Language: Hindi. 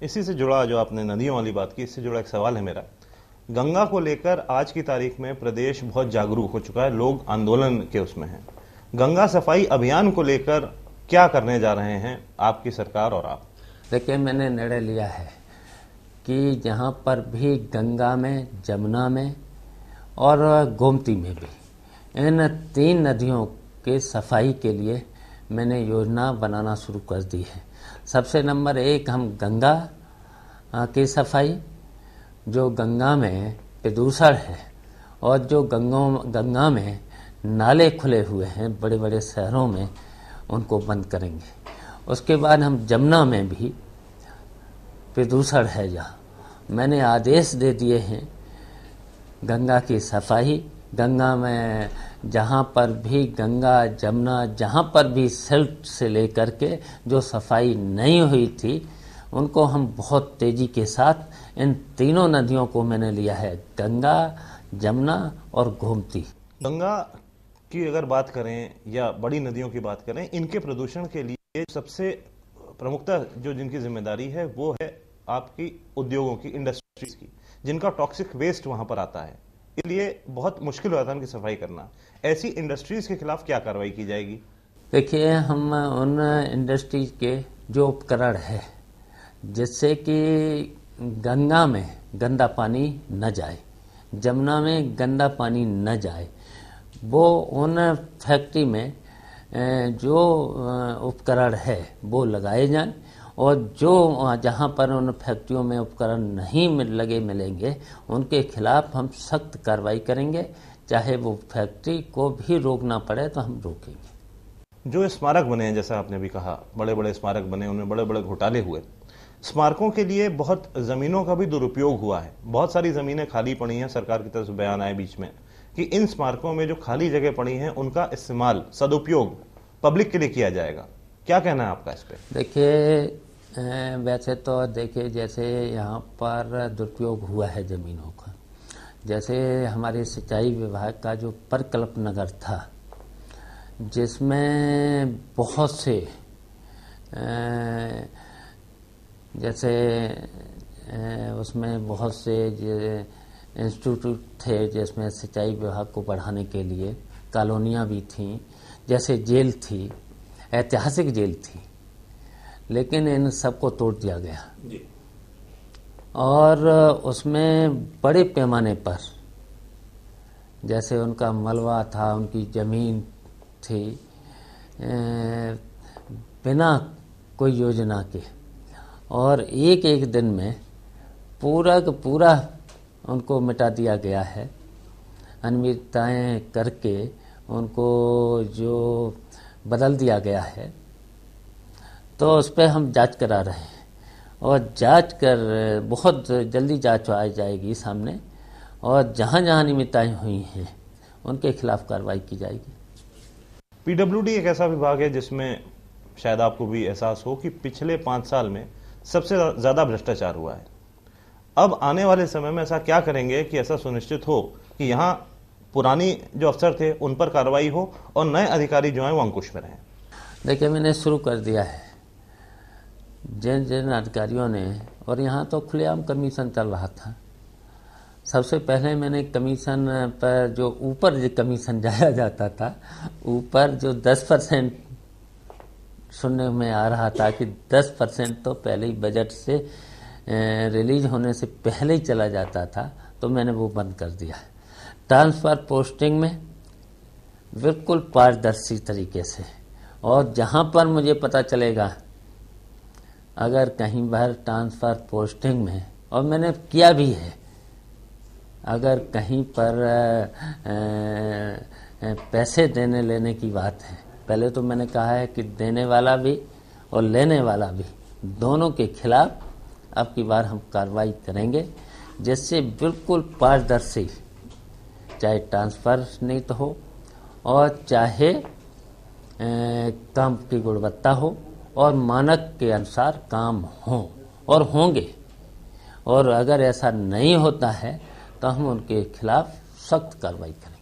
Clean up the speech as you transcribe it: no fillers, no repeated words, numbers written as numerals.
इसी से जुड़ा जो आपने नदियों वाली बात की, इससे जुड़ा एक सवाल है मेरा। गंगा को लेकर आज की तारीख में प्रदेश बहुत जागरूक हो चुका है, लोग आंदोलन के उसमें हैं। गंगा सफाई अभियान को लेकर क्या करने जा रहे हैं आपकी सरकार और आप? देखिए, मैंने निर्णय लिया है कि जहाँ पर भी गंगा में, जमुना में और गोमती में भी, इन 3 नदियों के सफाई के लिए मैंने योजना बनाना शुरू कर दी है। सबसे नंबर 1 हम गंगा की सफाई, जो गंगा में प्रदूषण है और जो गंगा में नाले खुले हुए हैं बड़े बड़े शहरों में, उनको बंद करेंगे। उसके बाद हम जमुना में भी प्रदूषण है, जहाँ मैंने आदेश दे दिए हैं गंगा की सफाई। गंगा में जहाँ पर भी, गंगा जमुना जहाँ पर भी सिल्ट से लेकर के जो सफाई नहीं हुई थी, उनको हम बहुत तेज़ी के साथ, इन तीनों नदियों को मैंने लिया है, गंगा, जमुना और गोमती। गंगा की अगर बात करें या बड़ी नदियों की बात करें, इनके प्रदूषण के लिए सबसे प्रमुखता जो जिनकी जिम्मेदारी है वो है आपकी उद्योगों की, इंडस्ट्रीज की, जिनका टॉक्सिक वेस्ट वहां पर आता है। इसलिए बहुत मुश्किल हो जाता है उनकी सफाई करना। ऐसी इंडस्ट्रीज के खिलाफ क्या कार्रवाई की जाएगी? देखिए, हम उन इंडस्ट्रीज के जो उपकरण है जिससे कि गंगा में गंदा पानी न जाए, जमुना में गंदा पानी न जाए, वो उन फैक्ट्री में जो उपकरण है वो लगाए जाएं, और जो जहाँ पर उन फैक्ट्रियों में उपकरण नहीं मिलेंगे, उनके खिलाफ हम सख्त कार्रवाई करेंगे। चाहे वो फैक्ट्री को भी रोकना पड़े तो हम रोकेंगे। जो स्मारक बने हैं, जैसा आपने भी कहा, बड़े बड़े स्मारक बने, उनमें बड़े बड़े घोटाले हुए। स्मारकों के लिए बहुत जमीनों का भी दुरुपयोग हुआ है, बहुत सारी जमीनें खाली पड़ी हैं। सरकार की तरफ से बयान आए बीच में कि इन स्मारकों में जो खाली जगह पड़ी हैं उनका इस्तेमाल, सदुपयोग पब्लिक के लिए किया जाएगा। क्या कहना है आपका इस पे? देखिए, वैसे तो देखिए, जैसे यहाँ पर दुरुपयोग हुआ है ज़मीनों का, जैसे हमारे सिंचाई विभाग का जो प्रकल्प नगर था, जिसमें बहुत से जैसे उसमें बहुत से इंस्टीट्यूट थे जिसमें सिंचाई विभाग को बढ़ाने के लिए, कॉलोनियाँ भी थीं, जैसे जेल थी, ऐतिहासिक जेल थी, लेकिन इन सबको तोड़ दिया गया जी। और उसमें बड़े पैमाने पर, जैसे उनका मलबा था, उनकी ज़मीन थी, बिना कोई योजना के, और एक एक दिन में पूरा का पूरा उनको मिटा दिया गया है। अनियमितताएं करके उनको जो बदल दिया गया है, तो उस पर हम जांच करा रहे हैं, और जांच कर बहुत जल्दी जांच आ जाएगी सामने, और जहां जहां अनियमितताएं हुई हैं उनके खिलाफ कार्रवाई की जाएगी। पीडब्ल्यूडी एक ऐसा विभाग है जिसमें शायद आपको भी एहसास हो कि पिछले 5 साल में सबसे ज्यादा भ्रष्टाचार हुआ है। अब आने वाले समय में ऐसा क्या करेंगे कि ऐसा सुनिश्चित हो कि यहाँ पुरानी जो अफसर थे उन पर कार्रवाई हो और नए अधिकारी जो हैं वो अंकुश में रहें? देखिए, मैंने शुरू कर दिया है, जिन जिन अधिकारियों ने, और यहाँ तो खुलेआम कमीशन चल रहा था। सबसे पहले मैंने कमीशन पर, जो ऊपर जो कमीशन जाया जाता था, ऊपर जो 10% सुनने में आ रहा था कि 10% तो पहले ही बजट से रिलीज होने से पहले ही चला जाता था, तो मैंने वो बंद कर दिया है। ट्रांसफर पोस्टिंग में बिल्कुल पारदर्शी तरीके से, और जहाँ पर मुझे पता चलेगा अगर कहीं बाहर ट्रांसफर पोस्टिंग में, और मैंने किया भी है, अगर कहीं पर पैसे देने लेने की बात है, पहले तो मैंने कहा है कि देने वाला भी और लेने वाला भी, दोनों के खिलाफ अब की बार हम कार्रवाई करेंगे, जिससे बिल्कुल पारदर्शी, चाहे ट्रांसफर नहीं तो हो और चाहे काम की गुणवत्ता हो, और मानक के अनुसार काम हो और होंगे। और अगर ऐसा नहीं होता है तो हम उनके खिलाफ सख्त कार्रवाई करें।